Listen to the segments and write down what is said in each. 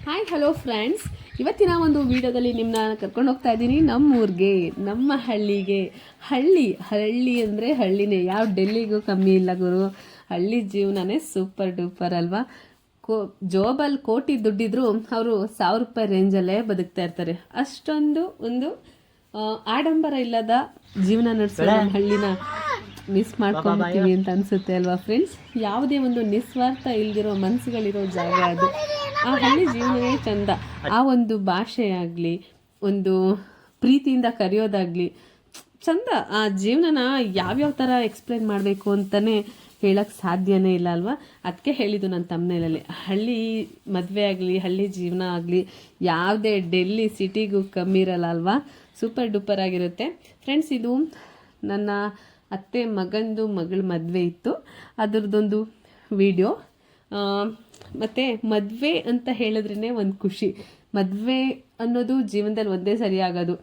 Hi hello friends, ಇವತ್ತಿನ ಒಂದು ವಿಡಿಯೋದಲ್ಲಿ ನಿಮ್ಮನ್ನ ಕರ್ಕೊಂಡು ಹೋಗ್ತಾ ಇದ್ದೀನಿ ನಮ್ಮೂರಿಗೆ, ನಮ್ಮ ಹಳ್ಳಿಗೆ. ಹಳ್ಳಿ ಅಂದರೆ ಹಳ್ಳಿನೇ, ಯಾವ ಡೆಲ್ಲಿಗೂ ಕಮ್ಮಿ ಇಲ್ಲ ಗುರು. ಹಳ್ಳಿ ಜೀವನನೇ ಸೂಪರ್ ಡೂಪರ್ ಅಲ್ವಾ. ಜೋಬಲ್ಲಿ ಕೋಟಿ ದುಡ್ಡಿದ್ರು ಅವರು 1000 ರೂಪಾಯಿ ರೇಂಜಲ್ಲೇ ಬದುಕ್ತಾ ಇರ್ತಾರೆ. ಅಷ್ಟೊಂದು ಒಂದು ಆಡಂಬರ ಇಲ್ಲದ ಜೀವನ ನಡೆಸೋ ನಮ್ಮ ಹಳ್ಳಿನ ಮಿಸ್ ಮಾಡ್ಕೊಂಡ್ಬಿಡ್ತೀವಿ ಅಂತ ಅನಿಸುತ್ತೆ ಅಲ್ವಾ ಫ್ರೆಂಡ್ಸ್. ಯಾವುದೇ ಒಂದು ನಿಸ್ವಾರ್ಥ ಇಲ್ದಿರೋ ಮನಸ್ಸುಗಳಿರೋ ಜಾಗ ಅದು. ಆ ಹಳ್ಳಿ ಜೀವನವೇ ಚಂದ. ಆ ಒಂದು ಭಾಷೆ ಆಗಲಿ, ಒಂದು ಪ್ರೀತಿಯಿಂದ ಕರೆಯೋದಾಗಲಿ ಚಂದ. ಆ ಜೀವನನ ಯಾವ್ಯಾವ ಥರ ಎಕ್ಸ್ಪ್ಲೇನ್ ಮಾಡಬೇಕು ಅಂತಲೇ ಹೇಳಕ್ಕೆ ಸಾಧ್ಯನೇ ಇಲ್ಲ ಅಲ್ವಾ. ಅದಕ್ಕೆ ಹೇಳಿದ್ದು ನನ್ನ ತಮ್ಮನೇಲಲ್ಲಿ, ಹಳ್ಳಿ ಮದುವೆ ಆಗಲಿ, ಹಳ್ಳಿ ಜೀವನ ಆಗಲಿ ಯಾವುದೇ ಡೆಲ್ಲಿ ಸಿಟಿಗೂ ಕಮ್ಮಿ ಇರಲ್ಲ ಅಲ್ವಾ. ಸೂಪರ್ ಡೂಪರ್ ಆಗಿರುತ್ತೆ ಫ್ರೆಂಡ್ಸ್. ಇದು ನನ್ನ ಅತ್ತೆ ಮಗಳ ಮದುವೆ ಇತ್ತು, ಅದರದ್ದೊಂದು ವಿಡಿಯೋ. ಮತ್ತು ಮದುವೆ ಅಂತ ಹೇಳಿದ್ರೇ ಒಂದು ಖುಷಿ. ಮದುವೆ ಅನ್ನೋದು ಜೀವನದಲ್ಲಿ ಒಂದೇ ಸರಿ ಆಗೋದು.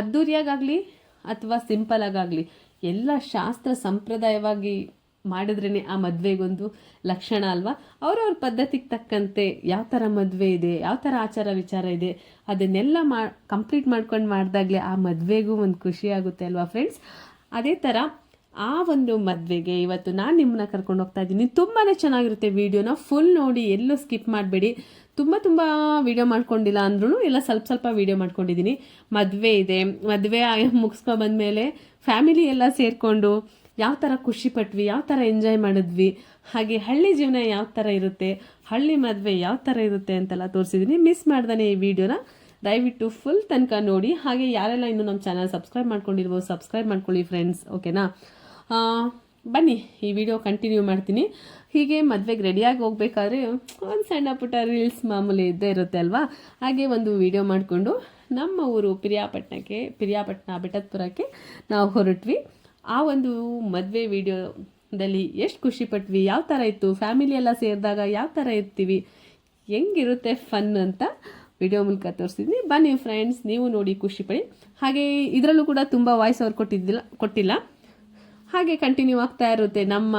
ಅದ್ದೂರಿಯಾಗಲಿ ಅಥವಾ ಸಿಂಪಲಾಗಲಿ ಎಲ್ಲ ಶಾಸ್ತ್ರ ಸಂಪ್ರದಾಯವಾಗಿ ಮಾಡಿದ್ರೇ ಆ ಮದುವೆಗೊಂದು ಲಕ್ಷಣ ಅಲ್ವಾ. ಅವ್ರವ್ರ ಪದ್ಧತಿಗೆ ತಕ್ಕಂತೆ ಯಾವ ಥರ ಮದುವೆ ಇದೆ, ಯಾವ ಥರ ಆಚಾರ ವಿಚಾರ ಇದೆ, ಅದನ್ನೆಲ್ಲ ಕಂಪ್ಲೀಟ್ ಮಾಡ್ಕೊಂಡು ಮಾಡಿದಾಗಲೇ ಆ ಮದುವೆಗೂ ಒಂದು ಖುಷಿ ಆಗುತ್ತೆ ಅಲ್ವಾ ಫ್ರೆಂಡ್ಸ್. ಅದೇ ಥರ ಆ ಒಂದು ಮದುವೆಗೆ ಇವತ್ತು ನಾನು ನಿಮ್ಮನ್ನ ಕರ್ಕೊಂಡು ಹೋಗ್ತಾ ಇದ್ದೀನಿ. ತುಂಬಾ ಚೆನ್ನಾಗಿರುತ್ತೆ. ವಿಡಿಯೋನ ಫುಲ್ ನೋಡಿ, ಎಲ್ಲೂ ಸ್ಕಿಪ್ ಮಾಡಬೇಡಿ. ತುಂಬ ವಿಡಿಯೋ ಮಾಡ್ಕೊಂಡಿಲ್ಲ ಅಂದ್ರೂ ಎಲ್ಲ ಸ್ವಲ್ಪ ವಿಡಿಯೋ ಮಾಡ್ಕೊಂಡಿದ್ದೀನಿ. ಮದುವೆ ಇದೆ, ಮದುವೆ ಮುಗಿಸ್ಕೊ ಬಂದಮೇಲೆ ಫ್ಯಾಮಿಲಿ ಎಲ್ಲ ಸೇರಿಕೊಂಡು ಯಾವ ಥರ ಖುಷಿ ಪಟ್ವಿ, ಯಾವ ಥರ ಎಂಜಾಯ್ ಮಾಡಿದ್ವಿ, ಹಾಗೆ ಹಳ್ಳಿ ಜೀವನ ಯಾವ ಥರ ಇರುತ್ತೆ, ಹಳ್ಳಿ ಮದುವೆ ಯಾವ ಥರ ಇರುತ್ತೆ ಅಂತೆಲ್ಲ ತೋರಿಸಿದ್ದೀನಿ. ಮಿಸ್ ಮಾಡ್ದಾನೆ ಈ ವಿಡಿಯೋನ ದಯವಿಟ್ಟು ಫುಲ್ ತನಕ ನೋಡಿ. ಹಾಗೆ ಯಾರೆಲ್ಲ ಇನ್ನೂ ನಮ್ಮ ಚಾನಲ್ ಸಬ್ಸ್ಕ್ರೈಬ್ ಮಾಡ್ಕೊಂಡಿರ್ಬೋದು, ಸಬ್ಸ್ಕ್ರೈಬ್ ಮಾಡ್ಕೊಳ್ಳಿ ಫ್ರೆಂಡ್ಸ್, ಓಕೆನಾ. ಬನ್ನಿ ಈ ವಿಡಿಯೋ ಕಂಟಿನ್ಯೂ ಮಾಡ್ತೀನಿ. ಹೀಗೆ ಮದುವೆಗೆ ರೆಡಿಯಾಗಿ ಹೋಗ್ಬೇಕಾದ್ರೆ ಒಂದು ಸಣ್ಣ ಪುಟ್ಟ ರೀಲ್ಸ್ ಮಾಮೂಲಿ ಇದ್ದೇ ಇರುತ್ತೆ ಅಲ್ವಾ. ಹಾಗೆ ಒಂದು ವಿಡಿಯೋ ಮಾಡಿಕೊಂಡು ನಮ್ಮ ಊರು ಪಿರಿಯಾಪಟ್ಟಣ ಬೆಟ್ಟದಪುರಕ್ಕೆ ನಾವು ಹೊರಟ್ವಿ. ಆ ಒಂದು ಮದುವೆ ವಿಡಿಯೋದಲ್ಲಿ ಎಷ್ಟು ಖುಷಿ ಪಟ್ವಿ, ಯಾವ ಥರ ಇತ್ತು, ಫ್ಯಾಮಿಲಿ ಎಲ್ಲ ಸೇರಿದಾಗ ಯಾವ ಥರ ಇರ್ತೀವಿ, ಹೆಂಗಿರುತ್ತೆ ಫನ್ ಅಂತ ವಿಡಿಯೋ ಮೂಲಕ ತೋರಿಸಿದ್ನಿ. ಬನ್ನಿ ಫ್ರೆಂಡ್ಸ್, ನೀವು ನೋಡಿ ಖುಷಿ ಪಡಿ. ಹಾಗೆ ಇದರಲ್ಲೂ ಕೂಡ ತುಂಬ ವಾಯ್ಸ್ ಅವ್ರು ಕೊಟ್ಟಿಲ್ಲ. ಹಾಗೆ ಕಂಟಿನ್ಯೂ ಆಗ್ತಾ ಇರುತ್ತೆ ನಮ್ಮ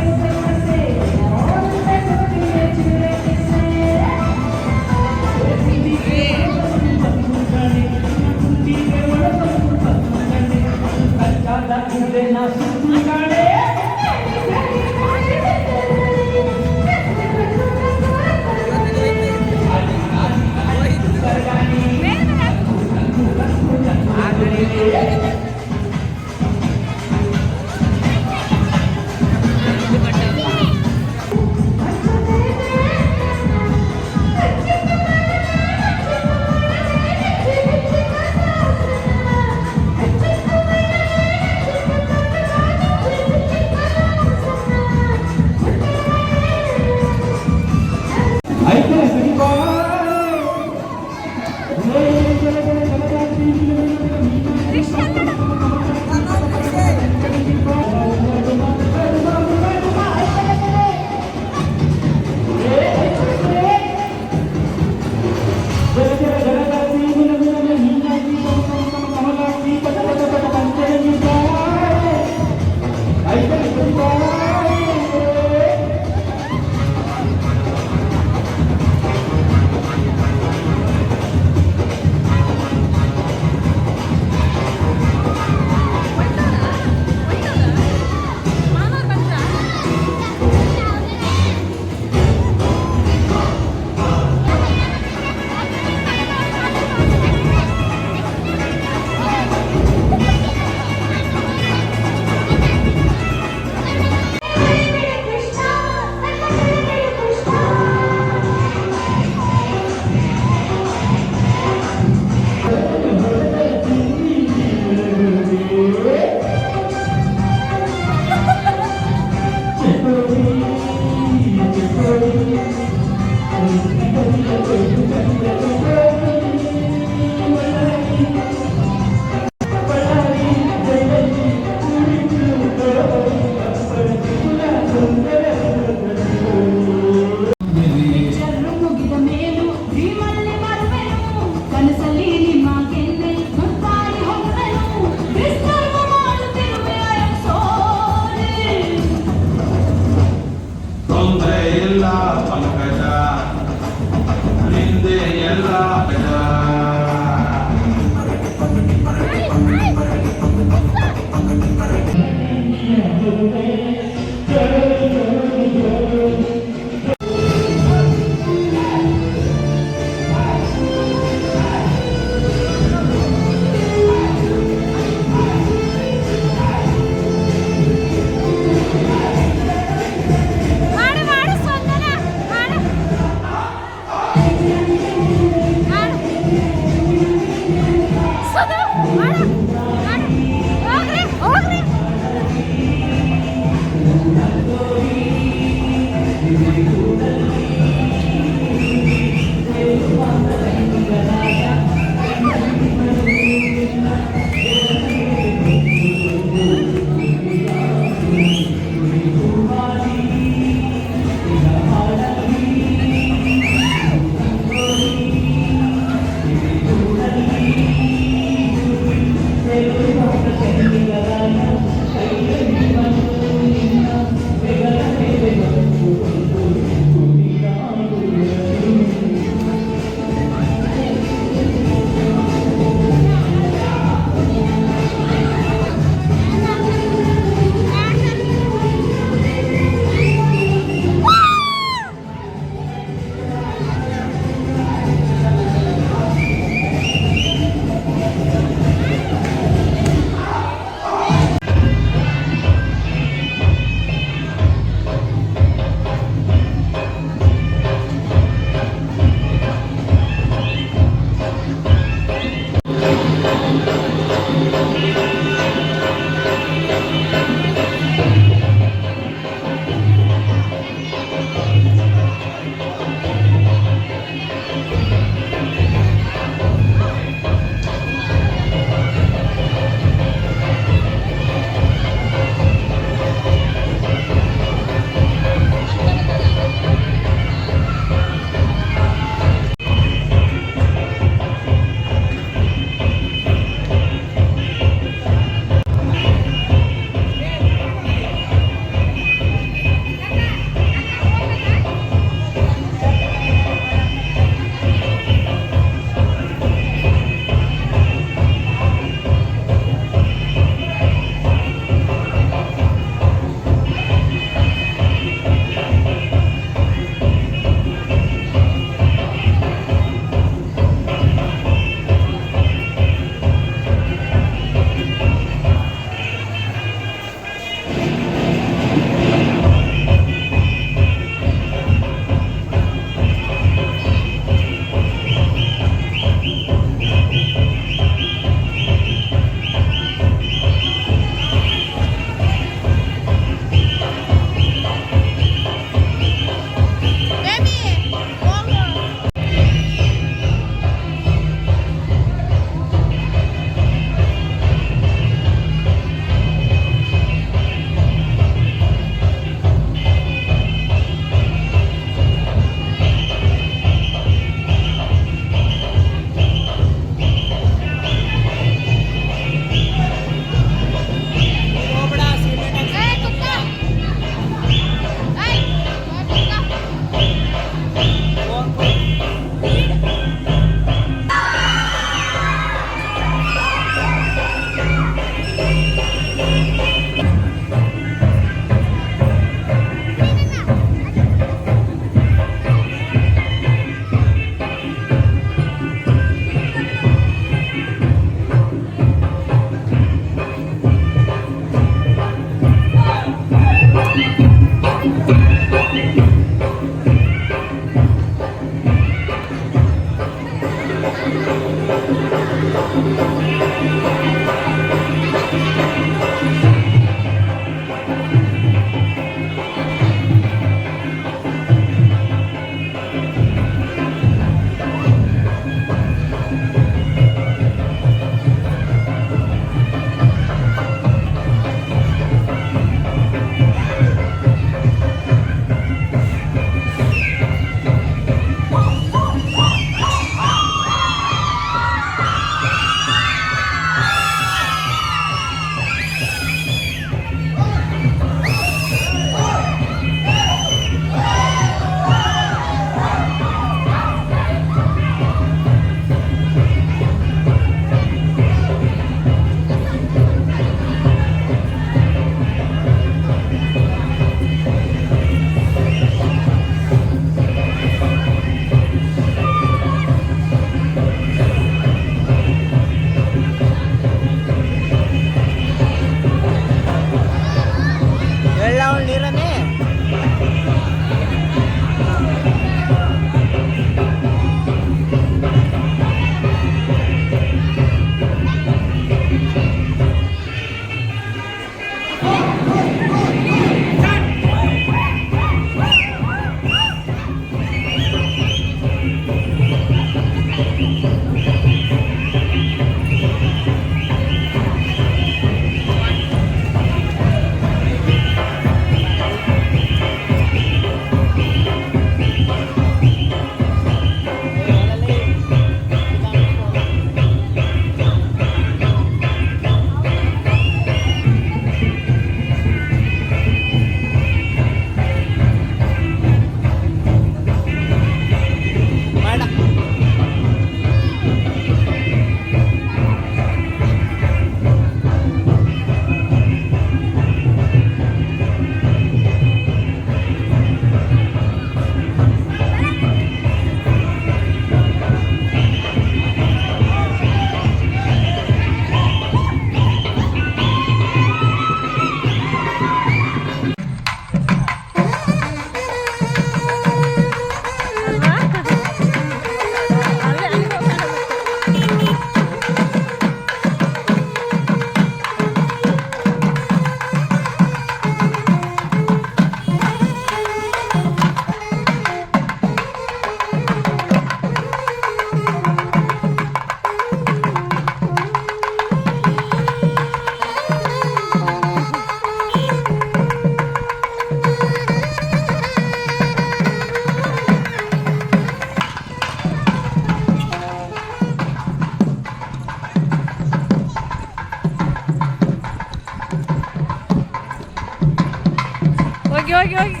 ಹೋಗಿ.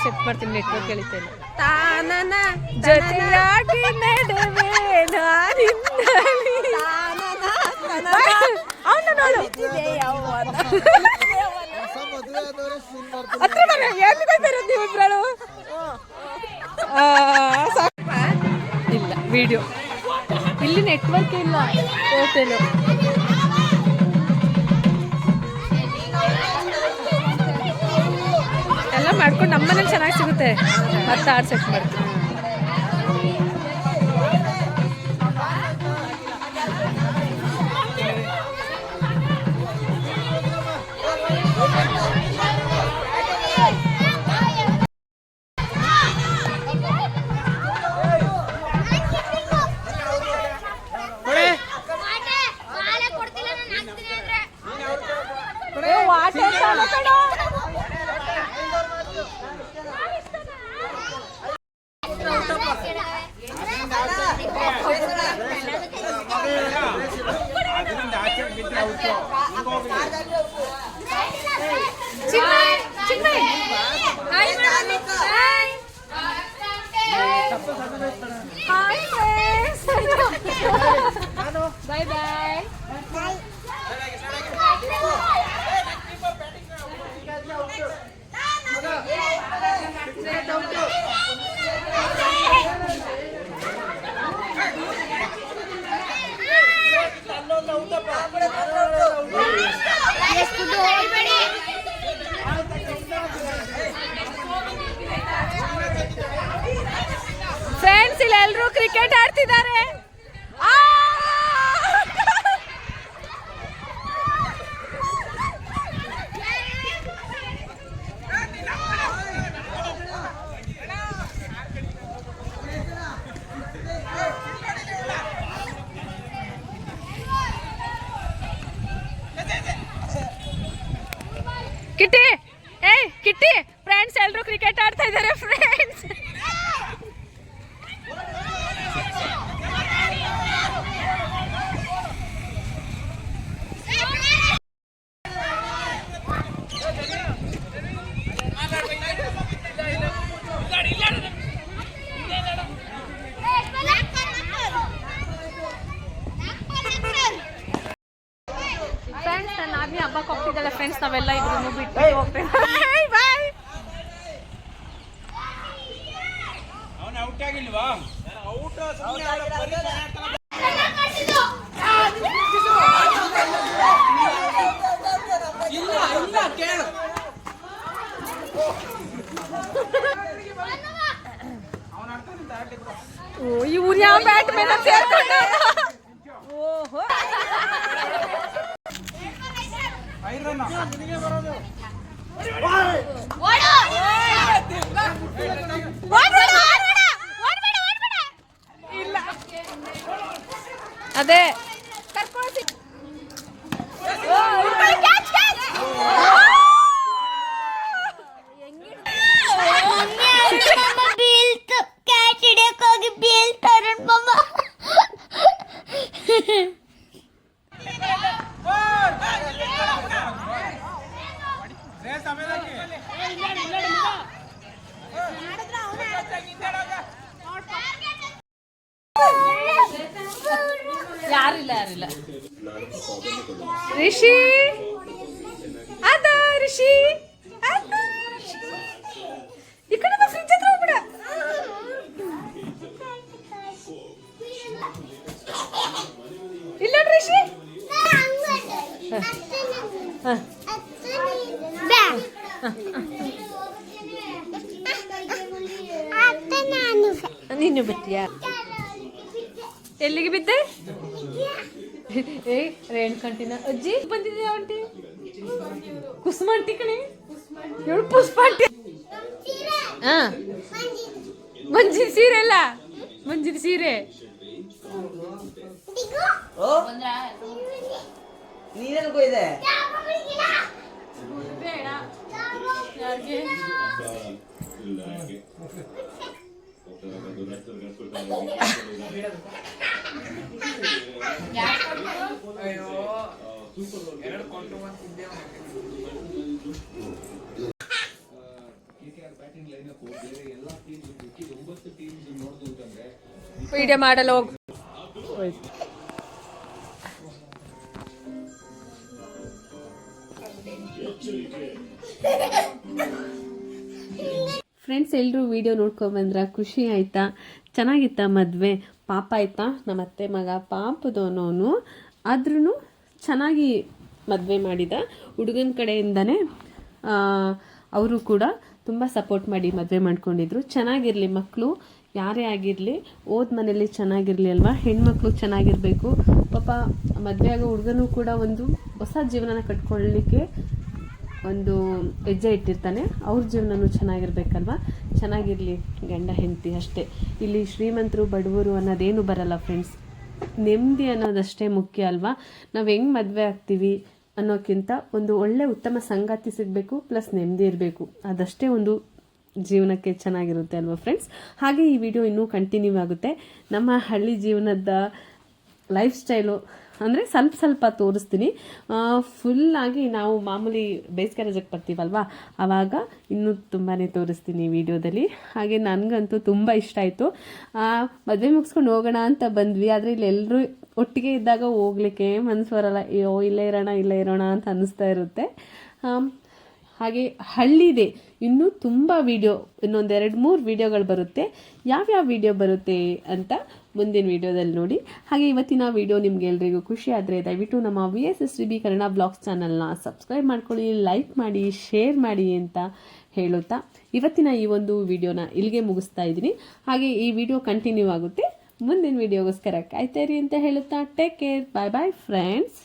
ಸೆಟ್ ಮಾಡ್ತೀನಿ, ನೆಟ್ವರ್ಕ್ ಕೇಳಿತೇನೆ. ತಾನನ ಜೊತೆಯಾಗಿ ನಡುವೆ ಅವನು ನೋಡು ಹತ್ರ ನೀವಿಬ್ರು ಇಲ್ಲ ವಿಡಿಯೋ ಇಲ್ಲಿ ನೆಟ್ವರ್ಕ್ ಇಲ್ಲ ಹೋಟೆಲ್. ಎಲ್ಲ ಮಾಡ್ಕೊಂಡು ನಮ್ಮನೇಲಿ ಚೆನ್ನಾಗಿ ಸಿಗುತ್ತೆ. ಮತ್ತೆ ಆಡ್ ಸೆಟ್ ಮಾಡ್ತೀನಿ. Bye bye. ಫ್ರೆಂಡ್ಸ್ ಇಲ್ಲಿ ಎಲ್ಲರೂ ಕ್ರಿಕೆಟ್ ಆಡ್ತಿದ್ದಾರೆ. ಕಿಟ್ಟಿ ಏಯ್ ಕಿಟ್ಟಿ, ಫ್ರೆಂಡ್ಸ್ ಎಲ್ಲರೂ ಕ್ರಿಕೆಟ್ ಆಡ್ತಾ ಇದ್ದಾರೆ ಫ್ರೆಂಡ್ಸ್. ಫ್ರೆಂಡ್ಸ್ ನನ್ನ ಆದ್ಮಿ ಹಬ್ಬಕ್ಕೆ ಹೋಗ್ತಿದ್ದಾಳೆ ಫ್ರೆಂಡ್ಸ್, ನಾವೆಲ್ಲ ಇದ್ರೂ ಬಿಟ್ಟು ಹೋಗ್ತೇವೆ. ಬಾಯ್. ಇವ್ರು ಯಾವ ಬ್ಯಾಟ್ ಮೇಲೆ ಸೇರ್ಕೊಂಡ. ಓಹೋ ಇಲ್ಲ ಅದೇ ಯಾರಿಲ್ಲ ರಿಷಿ ಅದ ರಿಷಿ ಈ ಕಡೆ ಫ್ರಿಜ್ ಹತ್ರ ಹೋಗ್ಬಿಡ. ಇಲ್ಲ ರಿಷಿ ನೀನು ಬಿಟ್ಟಿಯಾ? ಎಲ್ಲಿಗೆ ಬಿದ್ದೆ? ಏ ರೇಣು ಕಂಟಿನ ಅಜ್ಜಿ ಬಂದಿದ್ಯಾ ಆಂಟಿ? ಕುಸುಮ ಆಂಟಿ ಕಣೆ, ಇವಳು ಪುಷ್ಪ ಆಂಟಿ. ಹಾ ಮಂಜಿನ ಸೀರೆ ಅಲ್ಲ, ಮಂಜಿನ ಸೀರೆ. ವಿಡಿಯೋ ಮಾಡಲು ಹೋಗು. ಫ್ರೆಂಡ್ಸ್, ಎಲ್ಲರೂ ವಿಡಿಯೋ ನೋಡ್ಕೊಂಡ್ಬಂದ್ರ? ಖುಷಿ ಆಯಿತಾ? ಚೆನ್ನಾಗಿತ್ತಾ ಮದುವೆ? ಪಾಪ ಆಯಿತಾ? ನಮ್ಮ ಅತ್ತೆ ಮಗ ಪಾಪದವನವನು, ಆದ್ರೂ ಚೆನ್ನಾಗಿ ಮದುವೆ ಮಾಡಿದ. ಹುಡುಗನ ಕಡೆಯಿಂದನೇ ಅವರು ಕೂಡ ತುಂಬ ಸಪೋರ್ಟ್ ಮಾಡಿ ಮದುವೆ ಮಾಡ್ಕೊಂಡಿದ್ರು. ಚೆನ್ನಾಗಿರಲಿ ಮಕ್ಕಳು, ಯಾರೇ ಆಗಿರಲಿ ಓದ್ ಮನೇಲಿ ಚೆನ್ನಾಗಿರಲಿ ಅಲ್ವಾ. ಹೆಣ್ಮಕ್ಳು ಚೆನ್ನಾಗಿರಬೇಕು. ಪಾಪ ಮದುವೆ ಆಗೋ ಹುಡುಗನೂ ಕೂಡ ಒಂದು ಹೊಸ ಜೀವನನ ಕಟ್ಕೊಳ್ಳಲಿಕ್ಕೆ ಒಂದು ಹೆಜ್ಜೆ ಇಟ್ಟಿರ್ತಾನೆ. ಅವ್ರ ಜೀವನನೂ ಚೆನ್ನಾಗಿರ್ಬೇಕಲ್ವ. ಚೆನ್ನಾಗಿರಲಿ ಗಂಡ ಹೆಂಡತಿ ಅಷ್ಟೇ. ಇಲ್ಲಿ ಶ್ರೀಮಂತರು ಬಡವರು ಅನ್ನೋದೇನು ಬರಲ್ಲ ಫ್ರೆಂಡ್ಸ್. ನೆಮ್ಮದಿ ಅನ್ನೋದಷ್ಟೇ ಮುಖ್ಯ ಅಲ್ವಾ. ನಾವು ಹೆಂಗೆ ಮದುವೆ ಆಗ್ತೀವಿ ಅನ್ನೋಕ್ಕಿಂತ ಒಂದು ಒಳ್ಳೆ ಉತ್ತಮ ಸಂಗಾತಿ ಸಿಗಬೇಕು, ಪ್ಲಸ್ ನೆಮ್ಮದಿ ಇರಬೇಕು. ಅದಷ್ಟೇ ಒಂದು ಜೀವನಕ್ಕೆ ಚೆನ್ನಾಗಿರುತ್ತೆ ಅಲ್ವಾ ಫ್ರೆಂಡ್ಸ್. ಹಾಗೆ ಈ ವಿಡಿಯೋ ಇನ್ನೂ ಕಂಟಿನ್ಯೂ ಆಗುತ್ತೆ. ನಮ್ಮ ಹಳ್ಳಿ ಜೀವನದ ಲೈಫ್ ಸ್ಟೈಲು ಅಂದರೆ ಸ್ವಲ್ಪ ತೋರಿಸ್ತೀನಿ. ಫುಲ್ಲಾಗಿ ನಾವು ಮಾಮೂಲಿ ಬೇಸಿಗೆ ರಜಕ್ಕೆ ಬರ್ತೀವಲ್ವಾ, ಆವಾಗ ಇನ್ನೂ ತುಂಬಾ ತೋರಿಸ್ತೀನಿ ವಿಡಿಯೋದಲ್ಲಿ. ಹಾಗೆ ನನಗಂತೂ ತುಂಬ ಇಷ್ಟ ಆಯಿತು. ಮದುವೆ ಮುಗಿಸ್ಕೊಂಡು ಹೋಗೋಣ ಅಂತ ಬಂದ್ವಿ, ಆದರೆ ಇಲ್ಲಿ ಎಲ್ಲರೂ ಒಟ್ಟಿಗೆ ಇದ್ದಾಗ ಹೋಗ್ಲಿಕ್ಕೆ ಮನಸ್ಸು ಬರಲ್ಲ. ಅಯ್ಯೋ ಇಲ್ಲೇ ಇರೋಣ ಅಂತ ಅನ್ನಿಸ್ತಾ ಇರುತ್ತೆ. ಹಾಗೆ ಹಳ್ಳಿದೆ ಇನ್ನೂ ತುಂಬ ವಿಡಿಯೋ, ಇನ್ನೊಂದು 2-3 ವಿಡಿಯೋಗಳು ಬರುತ್ತೆ. ಯಾವ್ಯಾವ ವಿಡಿಯೋ ಬರುತ್ತೆ ಅಂತ ಮುಂದಿನ ವಿಡಿಯೋದಲ್ಲಿ ನೋಡಿ. ಹಾಗೆ ಇವತ್ತಿನ ವಿಡಿಯೋ ನಿಮ್ಗೆ ಎಲ್ರಿಗೂ ಖುಷಿ ಆದರೆ ದಯವಿಟ್ಟು ನಮ್ಮ VSSDB ಕನ್ನಡ ಬ್ಲಾಗ್ಸ್ ಚಾನಲ್ನ ಸಬ್ಸ್ಕ್ರೈಬ್ ಮಾಡ್ಕೊಳ್ಳಿ, ಲೈಕ್ ಮಾಡಿ, ಶೇರ್ ಮಾಡಿ ಅಂತ ಹೇಳುತ್ತಾ ಇವತ್ತಿನ ಈ ಒಂದು ವಿಡಿಯೋನ ಇಲ್ಲಿಗೆ ಮುಗಿಸ್ತಾ ಇದ್ದೀನಿ. ಹಾಗೆ ಈ ವಿಡಿಯೋ ಕಂಟಿನ್ಯೂ ಆಗುತ್ತೆ. ಮುಂದಿನ ವಿಡಿಯೋಗೋಸ್ಕರ ಕಾಯ್ತಾ ಇರಿ ಅಂತ ಹೇಳುತ್ತಾ ಟೇಕ್ ಕೇರ್, ಬಾಯ್ ಬಾಯ್ ಫ್ರೆಂಡ್ಸ್.